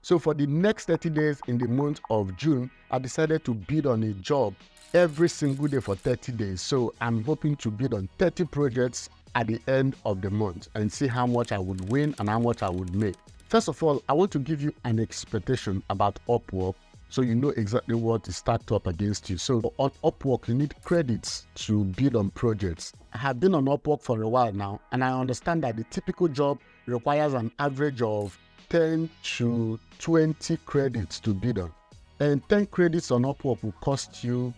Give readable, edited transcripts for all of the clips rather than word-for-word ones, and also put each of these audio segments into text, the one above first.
So for the next 30 days in the month of June, I decided to bid on a job every single day for 30 days. So I'm hoping to bid on 30 projects at the end of the month and see how much I would win and how much I would make. First of all, I want to give you an expectation about Upwork so you know exactly what is stacked up against you. So on Upwork, you need credits to bid on projects. I have been on Upwork for a while now, and I understand that the typical job requires an average of 10 to 20 credits to bid on. And 10 credits on Upwork will cost you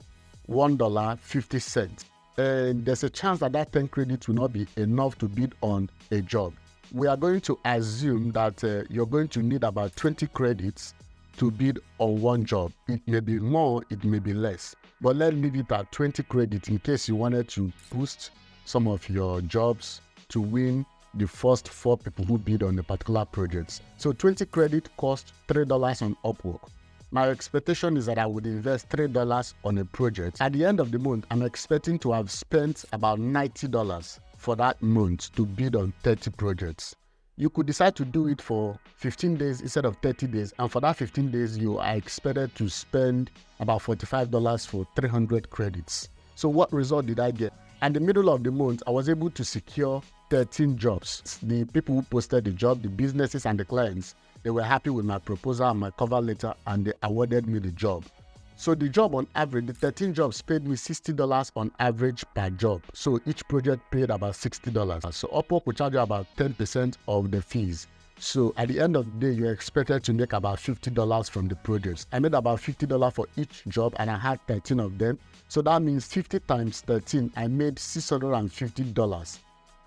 $1.50. And there's a chance that that 10 credits will not be enough to bid on a job. We are going to assume that you're going to need about 20 credits to bid on one job. It may be more, it may be less. But let's leave it at 20 credits in case you wanted to boost some of your jobs to win the first 4 people who bid on a particular project. So 20 credit costs $3 on Upwork. My expectation is that I would invest $3 on a project. At the end of the month, I'm expecting to have spent about $90 for that month to bid on 30 projects. You could decide to do it for 15 days instead of 30 days. And for that 15 days, you are expected to spend about $45 for 300 credits. So what result did I get? At the middle of the month, I was able to secure 13 jobs. The people who posted the job, the businesses and the clients, they were happy with my proposal and my cover letter, and they awarded me the job. So the job on average, the 13 jobs paid me $60 on average per job. So each project paid about $60. So Upwork will charge you about 10% of the fees. So at the end of the day, you're expected to make about $50 from the projects. I made about $50 for each job, and I had 13 of them. So that means 50 times 13, I made $650.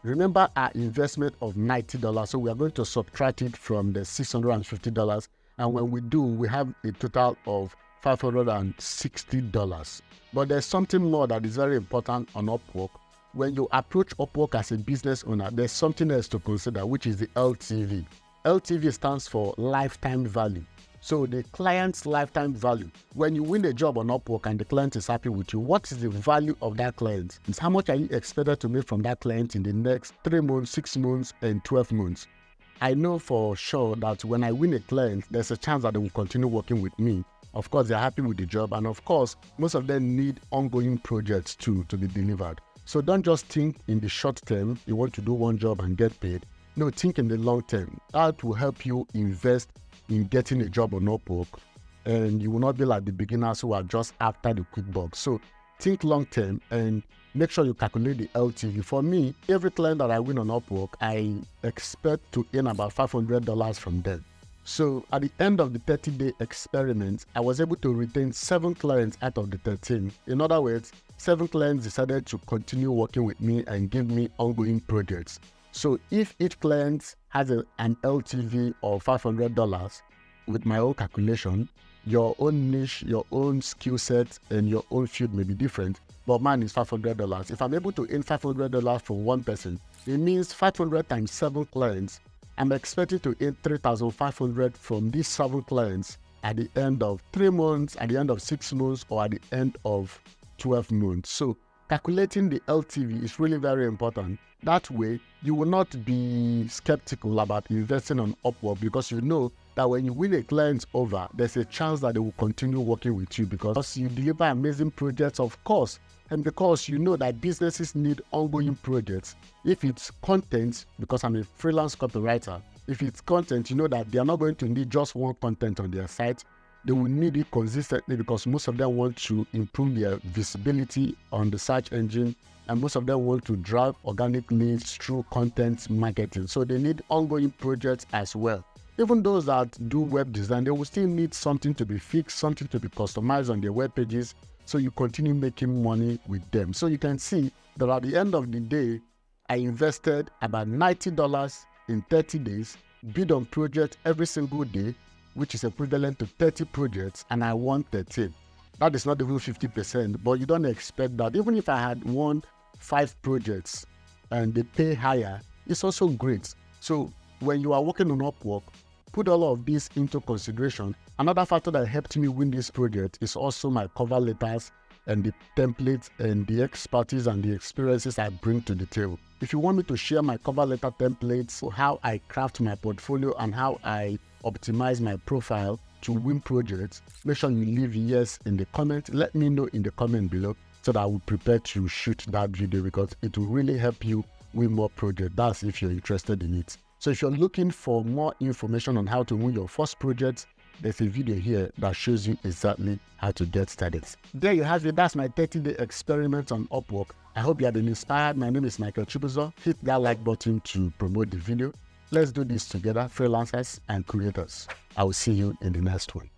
Remember our investment of $90, so we are going to subtract it from the $650. And when we do, we have a total of $560. But there's something more that is very important on Upwork. When you approach Upwork as a business owner, there's something else to consider, which is the LTV. LTV stands for lifetime value. So the client's lifetime value. When you win a job on Upwork and the client is happy with you, what is the value of that client? It's how much are you expected to make from that client in the next 3 months, 6 months, and 12 months? I know for sure that when I win a client, there's a chance that they will continue working with me. Of course, they're happy with the job, and of course, most of them need ongoing projects too to be delivered. So don't just think in the short term, you want to do one job and get paid. No, think in the long term. That will help you invest in getting a job on Upwork, and you will not be like the beginners who are just after the quick buck. So think long term and make sure you calculate the LTV. For me, every client that I win on Upwork, I expect to earn about $500 from them. So at the end of the 30-day experiment, I was able to retain 7 clients out of the 13. In other words, 7 clients decided to continue working with me and give me ongoing projects. So if each client has an LTV of $500, with my own calculation, your own niche, your own skill set, and your own field may be different, but mine is $500. If I'm able to earn $500 from one person, it means 500 times 7 clients. I'm expecting to earn $3,500 from these 7 clients at the end of 3 months, at the end of 6 months, or at the end of 12 months. So calculating the LTV is really very important. That way, you will not be skeptical about investing on Upwork, because you know that when you win a client over, there's a chance that they will continue working with you because you deliver amazing projects, of course, and because you know that businesses need ongoing projects. If it's content, because I'm a freelance copywriter, if it's content, you know that they are not going to need just one content on their site. They will need it consistently because most of them want to improve their visibility on the search engine, and most of them want to drive organic leads through content marketing. So they need ongoing projects as well. Even those that do web design, they will still need something to be fixed, something to be customized on their web pages, so you continue making money with them. So you can see that at the end of the day, I invested about $90 in 30 days, bid on projects every single day, which is equivalent to 30 projects, and I won 13. That is not even 50%, but you don't expect that. Even if I had won 5 projects and they pay higher, it's also great. So when you are working on Upwork, put all of this into consideration. Another factor that helped me win this project is also my cover letters and the templates and the expertise and the experiences I bring to the table. If you want me to share my cover letter templates, how I craft my portfolio and how I optimize my profile to win projects, make sure you leave yes in the comment. Let me know in the comment below so that I will prepare to shoot that video, because it will really help you win more projects. That's if you're interested in it. So if you're looking for more information on how to win your first project, there's a video here that shows you exactly how to get started. There you have it. That's my 30-day experiment on Upwork. I hope you have been inspired. My name is Michael Chibuzo. Hit that like button to promote the video. Let's do this together, freelancers and creators. I will see you in the next one.